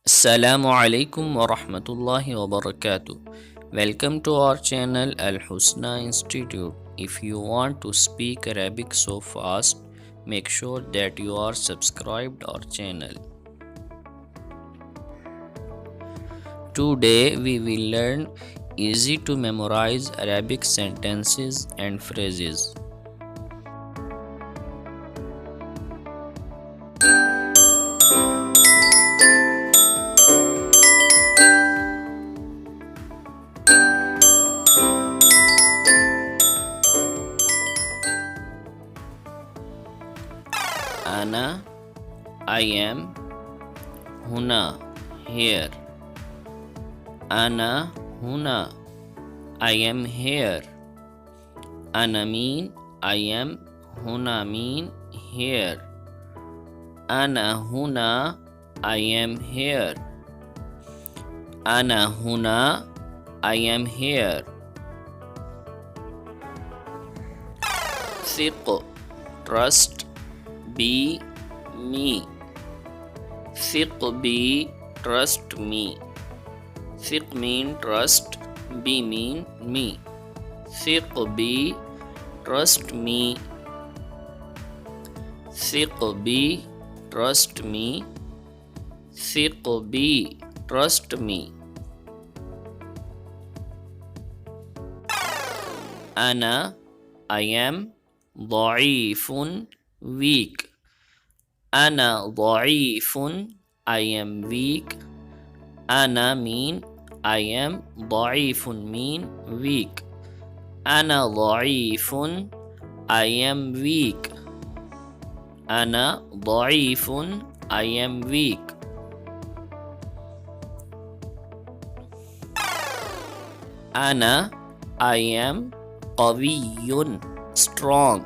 Assalamu alaikum wa rahmatullahi wa barakatuh. Welcome to our channel Al Husna Institute. If you want to speak Arabic so fast, make sure that you are subscribed our channel. Today we will learn easy to memorize Arabic sentences and phrases. Ana, I am. Huna, here. Ana, huna, I am here. Ana mean I am. Huna mean here. Ana huna, I am here. Ana huna, I am here. Thiq, trust. Be me. Thiq be, trust me. Thiq mean trust, be mean me. Thiq be, trust me. Thiq be, trust me. Thiq be, trust me. Ana, I am. ضعيف, weak. Ana ضعيف, I am weak. Ana mean I am. ضعيف mean weak. Ana ضعيف, I am weak. Ana ضعيف, I am weak. Ana, I am. قوي, strong.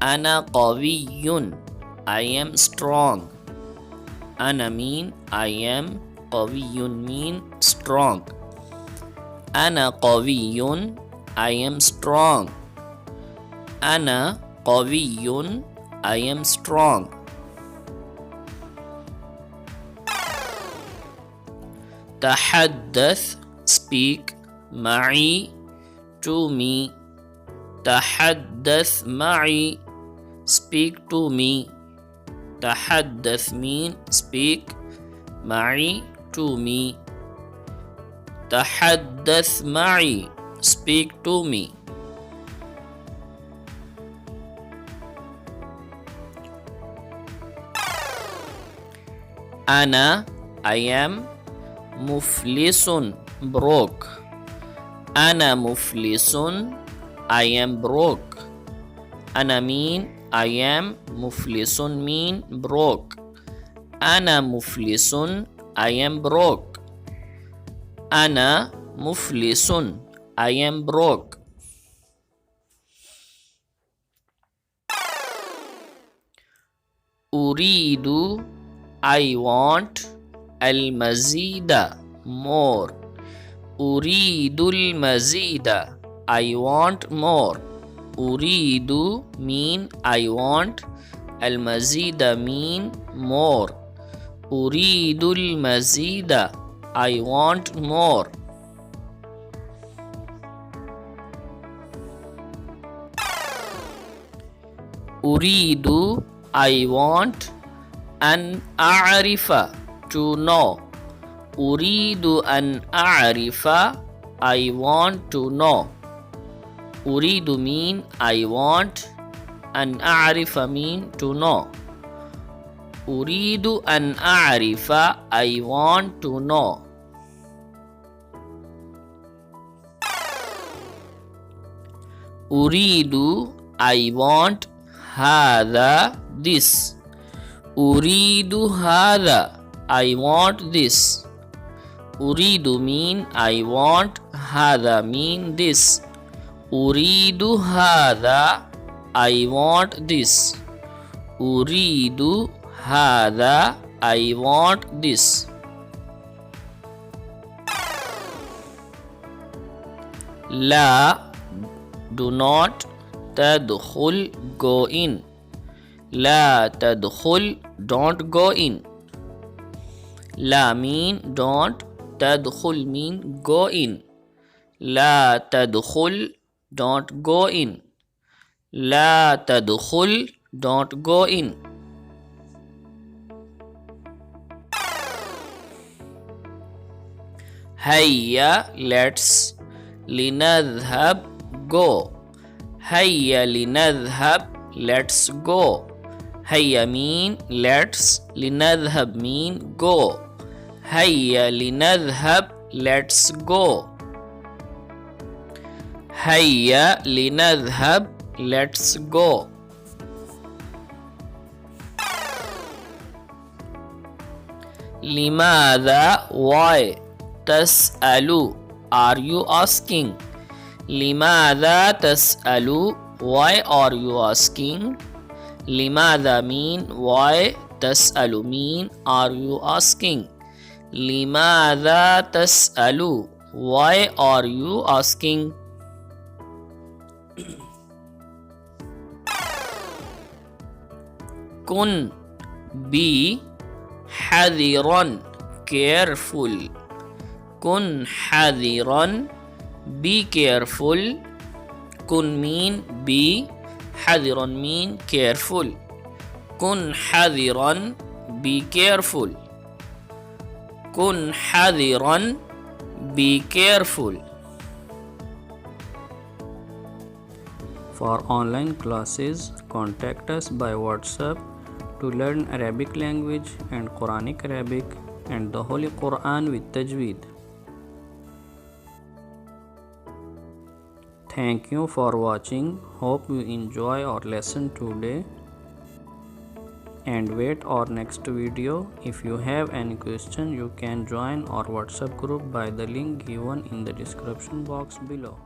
Ana قوي, I am strong. Ana mean I am. قوي mean strong. Ana قوي, I am strong. Ana قوي, I am strong. تحدث, speak. معي, to me. تحدث معي, speak to me. تحدث mean speak. معي to me. تحدث معي, speak to me. أنا, I am. مفلس, broke. أنا مفلس, I am broke. أنا mean I am. مفلس mean broke. أنا مفلس, I am broke. أنا مفلس, I am broke. أريد, I want. المزيد, more. أريد المزيد, I want more. أريد mean I want. المزيد mean more. أريد المزيد, I want more. أريد, I want. أن أعرف, to know. أريد أن أعرف, I want to know. أريد mean I want. أن أعرف mean to know. أريد أن أعرف, I want to know. أريد, I want. هذا, this. أريد هذا, I want this. أريد mean I want. هذا mean this. أريد هذا, I want this. أريد هذا, I want this. لا, do not. تدخل, go in. لا تدخل, don't go in. La mean don't, tadkhul mean go in. La tadkhul, don't go in. La tadkhul, don't go in. Hayya, let's. Linadhhab, go. Hayya linadhhab, let's go. Hayya mean let's, linadhhab mean go. Hayya linadhhab, let's go. Hayya linadhhab, let's go. Limadha, why? Tas'alu, are you asking? Limadha tas'alu, why are you asking? Limadha mean why, tas'alu mean are you asking? Limadha tas'alu, why are you asking? Kun, be, hadiran, careful. Kun hadiran, be careful. Kun mean be, hadiran mean careful. Kun hadiran, be careful. Kun hadiran, be careful. For online classes, contact us by WhatsApp to learn Arabic language and Quranic Arabic and the Holy Quran with Tajweed. Thank you for watching. Hope you enjoy our lesson today and wait our next video. If you have any question, you can join our WhatsApp group by the link given in the description box below.